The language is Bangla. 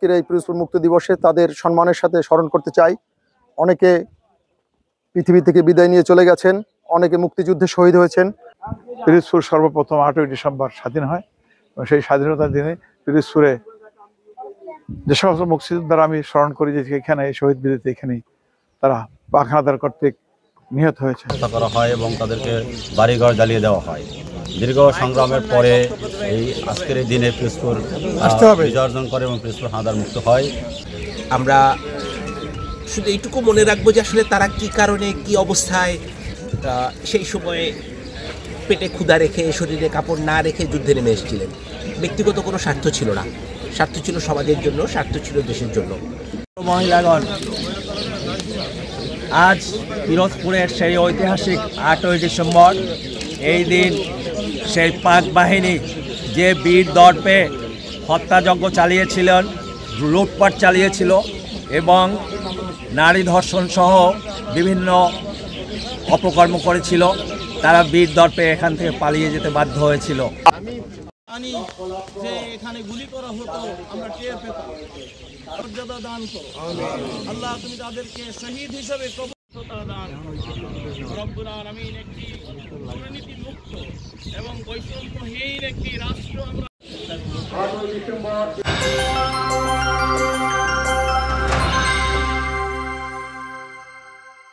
আজকের এই পিরোজপুর মুক্তি দিবসে তাদের সম্মানের সাথে স্মরণ করতে চাই। অনেকে পৃথিবী থেকে বিদায় নিয়ে চলে গেছেন, অনেকে মুক্তিযুদ্ধে শহীদ হয়েছেন। পিরোজপুর সর্বপ্রথম 8ই ডিসেম্বর স্বাধীন হয় এবং সেই স্বাধীনতার দিনে পিরোজপুরে যে সমস্ত মুক্তিযোদ্ধারা আমি স্মরণ করি যে এখানে শহীদ বিদিতে এখানেই তারা পাক হানাদার কর্তৃক নিহত হয়েছে করা হয় এবং তাদেরকে বাড়িঘর জ্বালিয়ে দেওয়া হয়। দীর্ঘ সংগ্রামের পরে এই আজকের এই দিনে পিরোজপুর বিজয় অর্জন করে এবং পিরোজপুর হানাদার মুক্ত হয়। আমরা শুধু এইটুকু মনে রাখবো যে আসলে তারা কি কারণে কি অবস্থায় সেই সময়ে পেটে ক্ষুধা রেখে শরীরে কাপড় না রেখে যুদ্ধে নেমে এসেছিলেন। ব্যক্তিগত কোনো স্বার্থ ছিল না, স্বার্থ ছিল সমাজের জন্য, স্বার্থ ছিল দেশের জন্য। মহিলাগণ, আজ পিরোজপুরের সেই ঐতিহাসিক 8ই ডিসেম্বর, এই দিন সেই পাক বাহিনী যে বীর দর্পে হত্যাযজ্ঞ চালিয়েছিলেন, লুটপাট চালিয়েছিল এবং নারী ধর্ষণ সহ বিভিন্ন অপকর্ম করেছিল, তারা বীর দর্পে এখান থেকে পালিয়ে যেতে বাধ্য হয়েছিল। যে এখানে গুলি করা হতো আমরা টের পেতাম। মর্যাদা দান করো আল্লাহ, তুমি তাদেরকে শহীদ হিসেবে কবুল দান করো। রব্বুল আলামিন একটি দুর্নীতি মুক্ত এবং বৈষম্যহীন একটি রাষ্ট্র আমরা